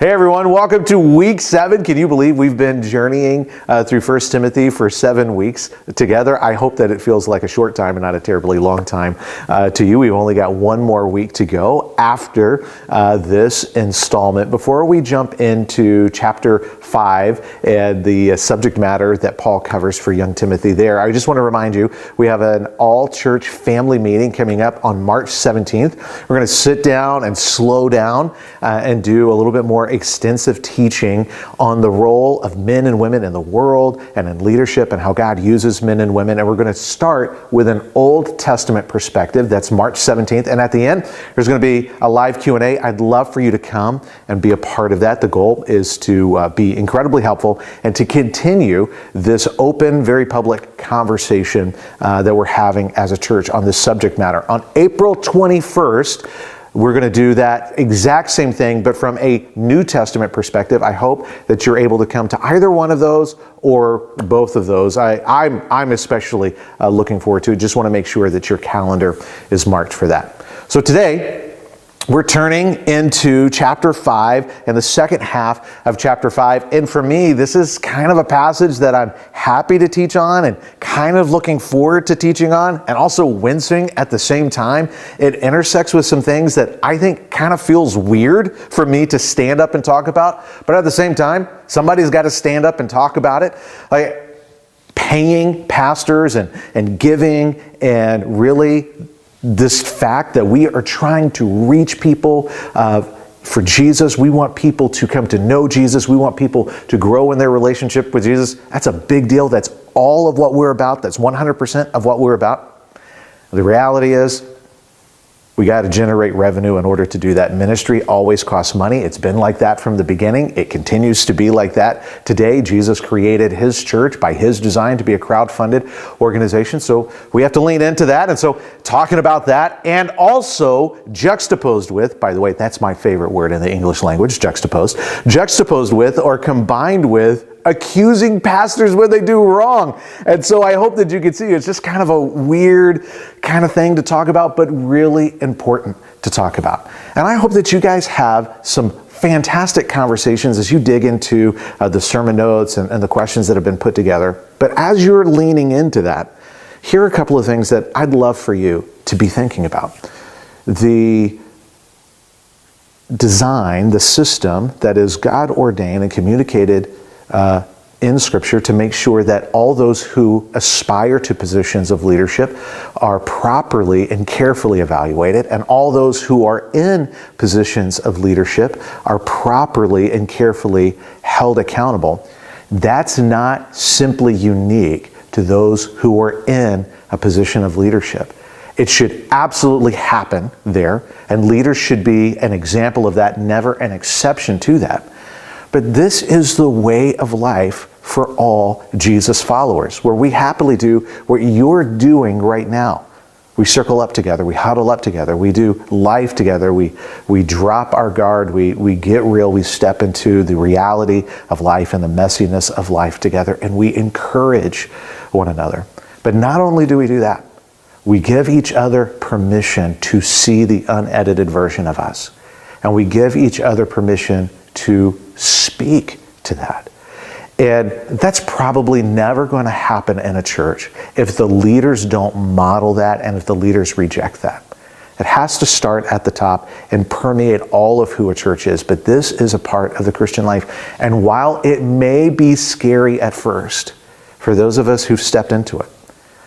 Hey everyone, welcome to week 7. Can you believe we've been journeying through 1 Timothy for 7 weeks together? I hope that it feels like a short time and not a terribly long time to you. We've only got one more week to go after this installment. Before we jump into chapter 5 and the subject matter that Paul covers for young Timothy there, I just want to remind you, we have an all-church family meeting coming up on March 17th. We're going to sit down and slow down and do a little bit more extensive teaching on the role of men and women in the world and in leadership and how God uses men and women. And we're going to start with an Old Testament perspective. That's March 17th. And at the end, there's going to be a live Q&A. I'd love for you to come and be a part of that. The goal is to be incredibly helpful and to continue this open, very public conversation that we're having as a church on this subject matter. On April 21st, we're going to do that exact same thing, but from a New Testament perspective. I hope that you're able to come to either one of those or both of those. I'm especially looking forward to it. Just want to make sure that your calendar is marked for that. So today, we're turning into chapter 5 and the second half of chapter 5. And for me, this is kind of a passage that I'm happy to teach on and kind of looking forward to teaching on and also wincing at the same time. It intersects with some things that I think kind of feels weird for me to stand up and talk about. But at the same time, somebody's got to stand up and talk about it. Like paying pastors and giving and really this fact that we are trying to reach people for Jesus. We want people to come to know Jesus. We want people to grow in their relationship with Jesus. That's a big deal. That's all of what we're about. That's 100% of what we're about. The reality is, we got to generate revenue in order to do that. Ministry always costs money. It's been like that from the beginning. It continues to be like that today. Jesus created his church by his design to be a crowd-funded organization. So we have to lean into that. And so talking about that and also juxtaposed with, by the way, that's my favorite word in the English language, juxtaposed with or combined with accusing pastors when they do wrong. And so I hope that you can see it's just kind of a weird kind of thing to talk about, but really important to talk about. And I hope that you guys have some fantastic conversations as you dig into the sermon notes and the questions that have been put together. But as you're leaning into that, here are a couple of things that I'd love for you to be thinking about. The design, the system that is God ordained and communicated in Scripture to make sure that all those who aspire to positions of leadership are properly and carefully evaluated, and all those who are in positions of leadership are properly and carefully held accountable. That's not simply unique to those who are in a position of leadership. It should absolutely happen there, and leaders should be an example of that, never an exception to that. But this is the way of life for all Jesus followers, where we happily do what you're doing right now. We circle up together, we huddle up together, we do life together, we drop our guard, we get real, we step into the reality of life and the messiness of life together, and we encourage one another. But not only do we do that, we give each other permission to see the unedited version of us. And we give each other permission to speak to that. And that's probably never going to happen in a church if the leaders don't model that and if the leaders reject that. It has to start at the top and permeate all of who a church is. But this is a part of the Christian life. And while it may be scary at first, for those of us who've stepped into it,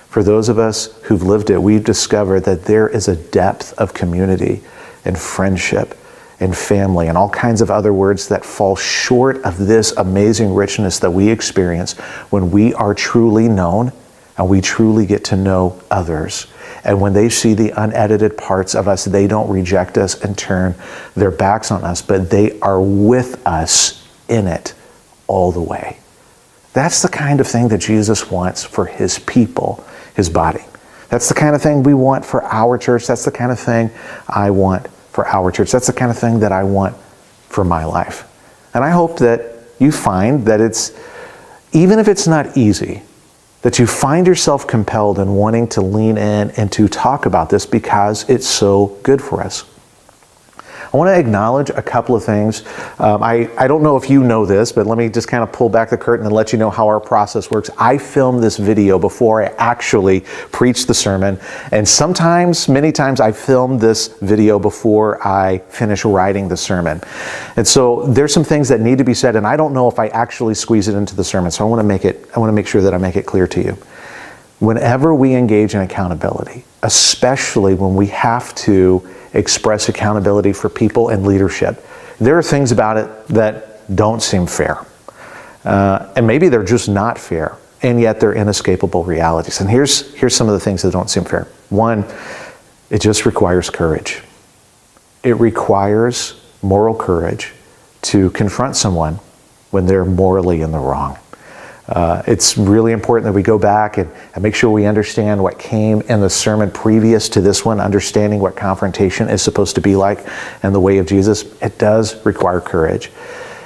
for those of us who've lived it, we've discovered that there is a depth of community and friendship and family and all kinds of other words that fall short of this amazing richness that we experience when we are truly known and we truly get to know others. And when they see the unedited parts of us, they don't reject us and turn their backs on us, but they are with us in it all the way. That's the kind of thing that Jesus wants for his people, his body. That's the kind of thing we want for our church. That's the kind of thing I want for our church. That's the kind of thing that I want for my life. And I hope that you find that it's, even if it's not easy, that you find yourself compelled in wanting to lean in and to talk about this because it's so good for us. I want to acknowledge a couple of things. I don't know if you know this, but let me just kind of pull back the curtain and let you know how our process works. I film this video before I actually preach the sermon, and sometimes, many times, I film this video before I finish writing the sermon. And so there's some things that need to be said, and I don't know if I actually squeeze it into the sermon, so I want to make sure that I make it clear to you. Whenever we engage in accountability, especially when we have to express accountability for people in leadership, there are things about it that don't seem fair. And maybe they're just not fair, and yet they're inescapable realities. And here's some of the things that don't seem fair. One, it just requires courage. It requires moral courage to confront someone when they're morally in the wrong. It's really important that we go back and make sure we understand what came in the sermon previous to this one, understanding what confrontation is supposed to be like and the way of Jesus. It does require courage.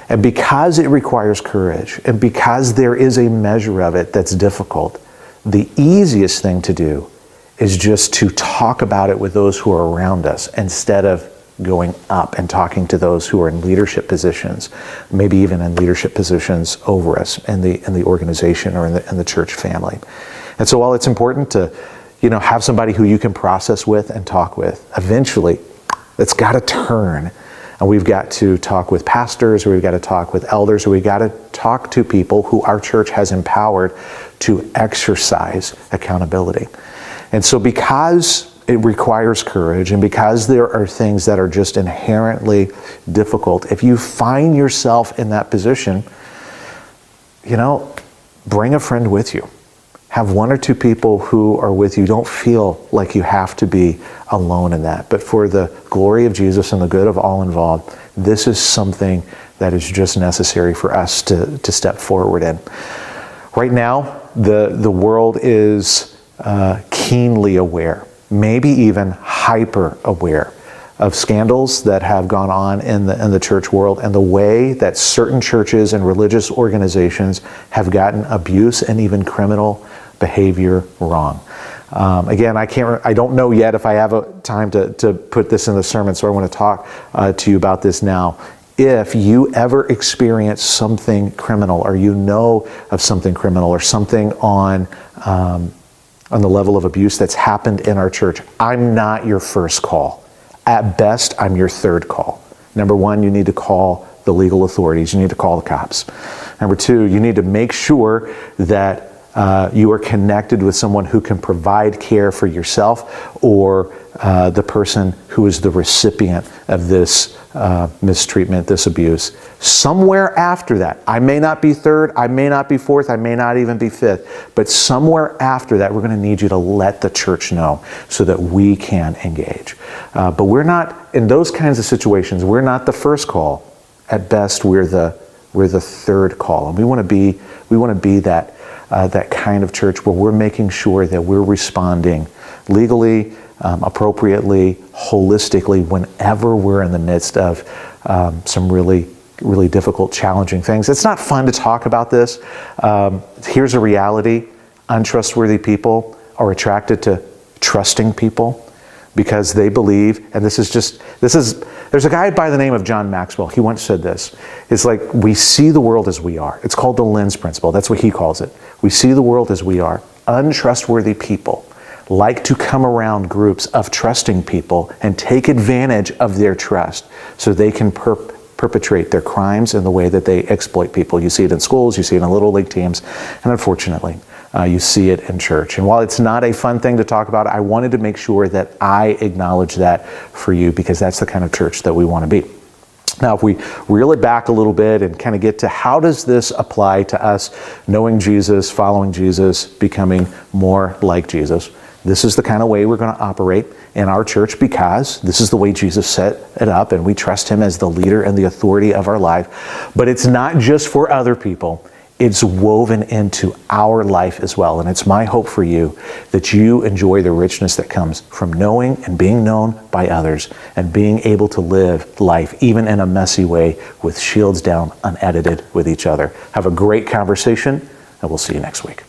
And because it requires courage, and because there is a measure of it that's difficult, the easiest thing to do is just to talk about it with those who are around us instead of going up and talking to those who are in leadership positions, maybe even in leadership positions over us in the organization or in the church family. And so while it's important to, have somebody who you can process with and talk with, eventually it's got to turn, and we've got to talk with pastors, or we've got to talk with elders, or we've got to talk to people who our church has empowered to exercise accountability. And so because it requires courage, and because there are things that are just inherently difficult, if you find yourself in that position, bring a friend with you. Have one or two people who are with you. Don't feel like you have to be alone in that. But for the glory of Jesus and the good of all involved, this is something that is just necessary for us to step forward in. Right now, the world is keenly aware, maybe even hyper aware of scandals that have gone on in the church world and the way that certain churches and religious organizations have gotten abuse and even criminal behavior wrong. Again, I don't know yet if I have a time to put this in the sermon, so I want to talk to you about this now. If you ever experience something criminal, or you know of something criminal, or something on the level of abuse that's happened in our church, I'm not your first call. At best, I'm your third call. Number one, you need to call the legal authorities. You need to call the cops. Number two, you need to make sure that you are connected with someone who can provide care for yourself or the person who is the recipient of this mistreatment, this abuse. Somewhere after that, I may not be third, I may not be fourth, I may not even be fifth, but somewhere after that, we're going to need you to let the church know so that we can engage. But we're not, in those kinds of situations, we're not the first call. At best, we're the third call. And we want to be that kind of church where we're making sure that we're responding legally, appropriately, holistically, whenever we're in the midst of some really, really difficult, challenging things. It's not fun to talk about this. Here's a reality. Untrustworthy people are attracted to trusting people because they believe, and there's a guy by the name of John Maxwell. He once said this. It's like, we see the world as we are. It's called the lens principle. That's what he calls it. We see the world as we are. Untrustworthy people like to come around groups of trusting people and take advantage of their trust so they can perpetrate their crimes in the way that they exploit people. You see it in schools, you see it in little league teams, and unfortunately, you see it in church. And while it's not a fun thing to talk about, I wanted to make sure that I acknowledge that for you, because that's the kind of church that we want to be. Now, if we reel it back a little bit and kind of get to how does this apply to us knowing Jesus, following Jesus, becoming more like Jesus, this is the kind of way we're going to operate in our church, because this is the way Jesus set it up, and we trust him as the leader and the authority of our life. But it's not just for other people. It's woven into our life as well. And it's my hope for you that you enjoy the richness that comes from knowing and being known by others, and being able to live life, even in a messy way, with shields down, unedited with each other. Have a great conversation, and we'll see you next week.